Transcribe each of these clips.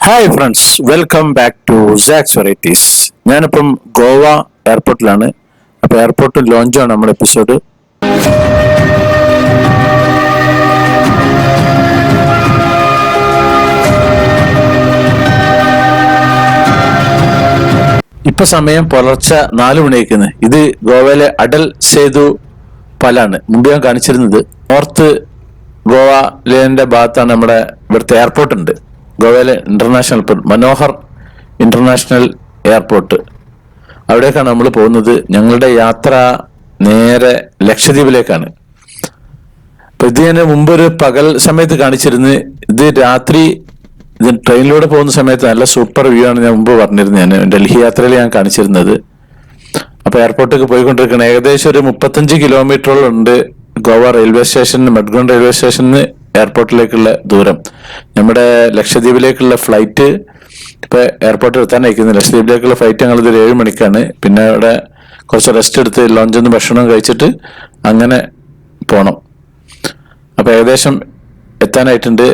Hi friends, welcome back to Sax varieties. ഞാനിപ്പം ഗോവ എയർപോർട്ടിലാണ്. അപ്പോൾ airport ലോഞ്ചാണ് നമ്മുടെ എപ്പിസോഡ്. ഇപ്പൊ സമയം പുലർച്ചെ 4 മണിയായിരിക്കുന്നത്. ഇത് ഗോവയിലെ അടൽ സേതു പാലാണ്. മുമ്പ് ഞാൻ കാണിച്ചിരുന്നത് നോർത്ത് ഗോവ ലേന്റെ ഭാഗത്താണ് നമ്മുടെ ഇവിടുത്തെ എയർപോർട്ട് ഉണ്ട്. ഗോവയിലെ ഇന്റർനാഷണൽ മനോഹർ ഇന്റർനാഷണൽ എയർപോർട്ട്, അവിടേക്കാണ് നമ്മൾ പോകുന്നത്. ഞങ്ങളുടെ യാത്ര നേരെ ലക്ഷദ്വീപിലേക്കാണ്. അപ്പൊ ഇത് ഞാൻ മുമ്പൊരു പകൽ സമയത്ത് കാണിച്ചിരുന്നു. ഇത് രാത്രി ഇത് ട്രെയിനിലൂടെ പോകുന്ന സമയത്ത് നല്ല സൂപ്പർ വ്യൂ ആണ്. ഞാൻ മുമ്പ് പറഞ്ഞിരുന്നു, ഞാൻ ഡൽഹി യാത്രയിൽ ഞാൻ കാണിച്ചിരുന്നത്. അപ്പൊ എയർപോർട്ടിലേക്ക് പോയിക്കൊണ്ടിരിക്കണം. ഏകദേശം ഒരു 35 കിലോമീറ്ററോളം ഉണ്ട് ഗോവ റെയിൽവേ സ്റ്റേഷന്, മഡ്ഗോൺ റെയിൽവേ സ്റ്റേഷന് എയർപോർട്ടിലേക്കുള്ള ദൂരം. നമ്മുടെ ലക്ഷദ്വീപിലേക്കുള്ള ഫ്ലൈറ്റ് ഇപ്പൊ എയർപോർട്ടിൽ എത്താനായിരിക്കുന്നു. ലക്ഷദ്വീപിലേക്കുള്ള ഫ്ലൈറ്റ് ഞങ്ങളിത് 7 മണിക്കാണ്. പിന്നെ അവിടെ കുറച്ച് റെസ്റ്റ് എടുത്ത് ലോഞ്ചിൽ നിന്ന് ഭക്ഷണം കഴിച്ചിട്ട് അങ്ങനെ പോണം. അപ്പൊ ഏകദേശം എത്താനായിട്ടുണ്ട്.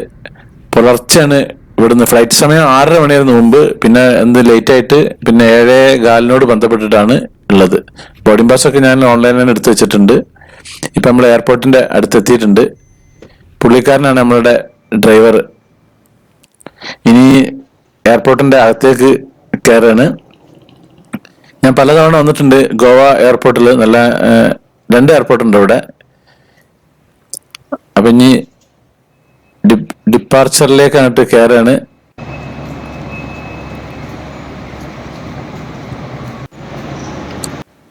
പുലർച്ചെയാണ് ഇവിടുന്ന്. ഫ്ലൈറ്റ് സമയം 6:30 മണിയായിരുന്നു മുമ്പ്. പിന്നെ എന്ത് ലേറ്റ് ആയിട്ട് പിന്നെ 7:15 ബന്ധപ്പെട്ടിട്ടാണ് ഉള്ളത്. ബോർഡിംഗ് പാസ് ഒക്കെ ഞാൻ ഓൺലൈനിൽ എടുത്ത് വെച്ചിട്ടുണ്ട്. ഇപ്പൊ നമ്മൾ എയർപോർട്ടിന്റെ അടുത്തെത്തിയിട്ടുണ്ട്. പുള്ളിക്കാരനാണ് നമ്മളുടെ ഡ്രൈവർ. ഇനി എയർപോർട്ടിന്റെ അകത്തേക്ക് കയറാണ്. ഞാൻ പലതവണ വന്നിട്ടുണ്ട് ഗോവ എയർപോർട്ടിൽ. നല്ല 2 എയർപോർട്ടുണ്ട് ഇവിടെ. അപ്പൊ ഇനി ഡിപ്പാർച്ചറിലേക്ക് അങ്ങോട്ട് കയറാണ്.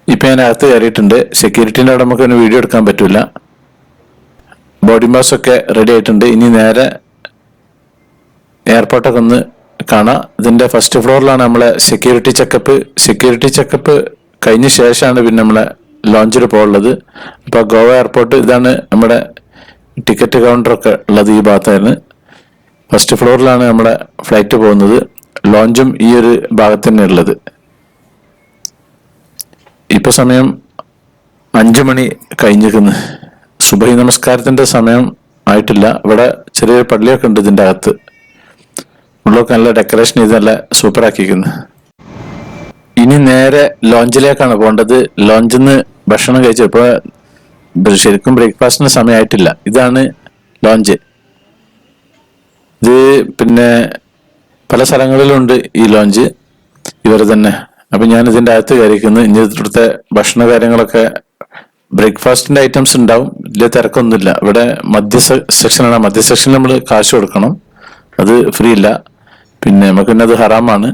ഇപ്പൊ ഞാൻ അകത്ത് കയറിയിട്ടുണ്ട്. സെക്യൂരിറ്റിന്റെ അവിടെ നമുക്ക് വീഡിയോ എടുക്കാൻ പറ്റൂല. ബോർഡിംഗ് പാസ് ഒക്കെ റെഡി ആയിട്ടുണ്ട്. ഇനി നേരെ എയർപോർട്ടൊക്കെ ഒന്ന് കാണാം. ഇതിന്റെ ഫസ്റ്റ് ഫ്ലോറിലാണ് നമ്മളെ സെക്യൂരിറ്റി ചെക്കപ്പ്. സെക്യൂരിറ്റി ചെക്കപ്പ് കഴിഞ്ഞ ശേഷമാണ് പിന്നെ നമ്മളെ ലോഞ്ചിൽ പോകുള്ളത്. അപ്പൊ ഗോവ എയർപോർട്ട് ഇതാണ്. നമ്മുടെ ടിക്കറ്റ് കൗണ്ടറൊക്കെ ഉള്ളത് ഈ ഭാഗത്തായിരുന്നു. ഫസ്റ്റ് ഫ്ലോറിലാണ് നമ്മുടെ ഫ്ലൈറ്റ് പോകുന്നത്. ലോഞ്ചും ഈ ഒരു ഭാഗത്ത് തന്നെ ഉള്ളത്. ഇപ്പൊ സമയം 5 മണി കഴിഞ്ഞിരിക്കുന്നു. സുബഹി നമസ്കാരത്തിന്റെ സമയം ആയിട്ടില്ല. ഇവിടെ ചെറിയൊരു പള്ളിയൊക്കെ ഉണ്ട് ഇതിന്റെ അകത്ത്. ഉള്ളൊക്കെ നല്ല ഡെക്കറേഷൻ ചെയ്ത് നല്ല സൂപ്പർ ആക്കിയിരിക്കുന്നു. ഇനി നേരെ ലോഞ്ചിലേക്കാണ് പോകേണ്ടത്. ലോഞ്ചിൽ നിന്ന് ഭക്ഷണം കഴിച്ചു. ഇപ്പൊ ശരിക്കും ബ്രേക്ക്ഫാസ്റ്റിന് സമയമായിട്ടില്ല. ഇതാണ് ലോഞ്ച്. ഇത് പിന്നെ പല സ്ഥലങ്ങളിലുണ്ട് ഈ ലോഞ്ച്, ഇവർ തന്നെ. അപ്പൊ ഞാൻ ഇതിന്റെ അകത്ത് കയറിയിരിക്കുന്നു. ഇനി ഇവിടുത്തെ ഭക്ഷണ കാര്യങ്ങളൊക്കെ ബ്രേക്ക്ഫാസ്റ്റിന്റെ ഐറ്റംസ് ഉണ്ടാവും. വലിയ തിരക്കൊന്നുമില്ല. ഇവിടെ മധ്യ സെക്ഷനാണ്. മധ്യ സെക്ഷനിൽ നമ്മൾ കാശ് കൊടുക്കണം, അത് ഫ്രീ ഇല്ല. പിന്നെ നമുക്ക് പിന്നെ അത് ഹറാമാണ്.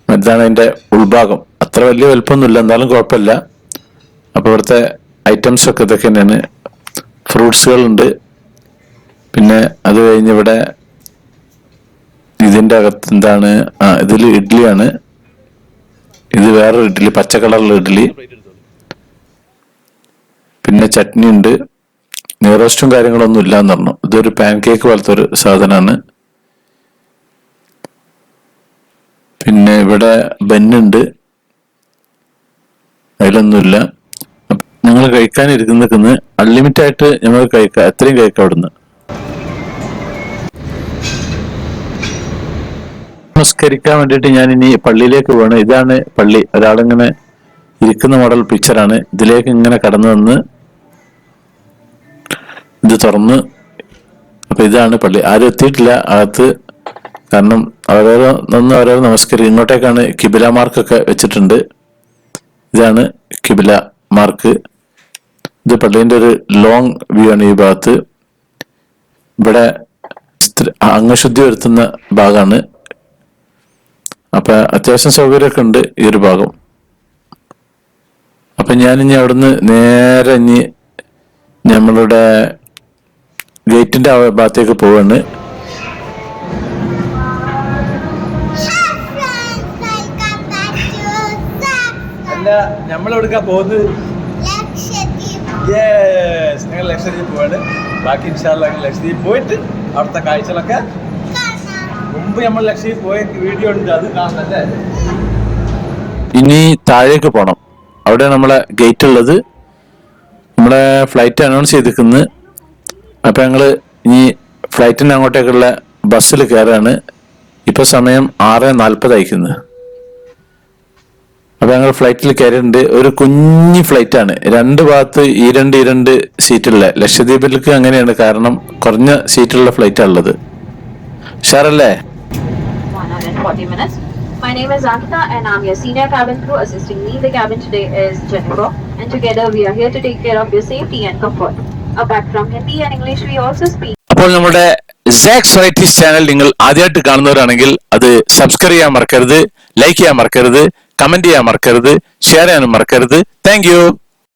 ഇതാണ് അതിന്റെ ഉൾഭാഗം. അത്ര വലിയ വലുപ്പമൊന്നുമില്ല, എന്നാലും കുഴപ്പമില്ല. അപ്പൊ ഇവിടുത്തെ ഐറ്റംസ് ഒക്കെ ഇതൊക്കെ തന്നെയാണ്. ഫ്രൂട്ട്സുകളുണ്ട്. പിന്നെ അത് കഴിഞ്ഞ് ഇവിടെ ഇതിന്റെ അകത്ത് എന്താണ്, ഇതിൽ ഇഡ്ഡലിയാണ്. ഇത് വേറൊരു ഇഡ്ഡലി, പച്ച കളറിലുള്ള ഇഡ്ഡലി. പിന്നെ ചട്നി ഉണ്ട്. നെയ്റോസ്റ്റും കാര്യങ്ങളൊന്നും ഇല്ല എന്ന് പറഞ്ഞു. ഇതൊരു പാൻ കേക്ക് പോലത്തെ ഒരു സാധനമാണ്. പിന്നെ ഇവിടെ ബന്നുണ്ട്, അതിലൊന്നുമില്ല. ഞങ്ങൾ കഴിക്കാനിരിക്കുന്ന അൺലിമിറ്റഡ് ആയിട്ട് ഞങ്ങൾ കഴിക്കാം, എത്രയും കഴിക്കാം അവിടുന്ന്. നമസ്കരിക്കാൻ വേണ്ടിയിട്ട് ഞാൻ ഇനി പള്ളിയിലേക്ക് പോവാണ്. ഇതാണ് പള്ളി. ഒരാളിങ്ങനെ ഇരിക്കുന്ന മോഡൽ പിക്ചറാണ്. ഇതിലേക്ക് ഇങ്ങനെ കടന്നു വന്ന് ഇത് തുറന്ന്, അപ്പൊ ഇതാണ് പള്ളി. ആരും എത്തിയിട്ടില്ല അകത്ത്, കാരണം ഓരോരോ നമസ്കരിക്കും. ഇങ്ങോട്ടേക്കാണ് കിബില മാർക്കൊക്കെ വെച്ചിട്ടുണ്ട്. ഇതാണ് കിബില മാർക്ക്. ഇത് പള്ളീന്റെ ഒരു ലോങ് വ്യൂ ആണ്. ഈ ഭാഗത്ത് ഇവിടെ അംഗശുദ്ധി വരുത്തുന്ന ഭാഗമാണ്. അപ്പൊ അത്യാവശ്യം സൗകര്യമൊക്കെ ഉണ്ട് ഈ ഒരു ഭാഗം. അപ്പൊ ഞാനിനി അവിടുന്ന് നേരെ ഇനി നമ്മളുടെ ഗേറ്റിന്റെ ഭാഗത്തേക്ക് പോവാണ്. നമ്മളെവിടുക്കാ പോകുന്നത്? ഞങ്ങൾ ലക്ഷദ്വീപ് പോവാണ്. ബാക്കി ഇൻഷാല്ലാ ലക്ഷദ്വീപ് പോയിട്ട് അവിടുത്തെ കാഴ്ചകളൊക്കെ മുമ്പ് നമ്മൾ ലക്ഷദ്വീപ് പോയ വീഡിയോ ഉണ്ട്, അത് കാണാനല്ലേ. ഇനി താഴേക്ക് പോണം. അവിടെ നമ്മളെ ഗേറ്റ് ഉള്ളത്. നമ്മളെ ഫ്ലൈറ്റ് അനൗൺസ് ചെയ്തിരിക്കുന്നത്. അപ്പൊ ഞങ്ങള് ഇനി ഫ്ലൈറ്റിന് അങ്ങോട്ടേക്കുള്ള ബസ്സിൽ കയറാണ്. ഇപ്പൊ സമയം 6:40 അയക്കുന്നത്. അപ്പൊ ഞങ്ങൾ ഫ്ലൈറ്റിൽ കയറിയിട്ടുണ്ട്. ഒരു കുഞ്ഞി ഫ്ലൈറ്റ് ആണ്, രണ്ട് ഭാഗത്ത് ഈ രണ്ട് സീറ്റുള്ള. ലക്ഷദ്വീപിലേക്ക് അങ്ങനെയാണ്, കാരണം കുറഞ്ഞ സീറ്റുള്ള ഫ്ലൈറ്റ് ഉള്ളത്. ഷാറല്ലേ? 140 minutes. My name is Ankita and I'm your senior cabin crew. Assisting me in the cabin today is Jennifer, and together we are here to take care of your safety and comfort. Apart from Hindi and English, we also speak. അപ്പോൾ നമ്മുടെ സാക്സ് varieties channel നിങ്ങൾ ആദ്യമായിട്ട് കാണുന്നവരാണെങ്കിൽ അത് subscribe ചെയ്യാൻ മറക്കരുത്, like ചെയ്യാൻ മറക്കരുത്, കമന്റ് ചെയ്യാൻ മറക്കരുത്, ഷെയർ ചെയ്യാനും മറക്കരുത്. Thank you.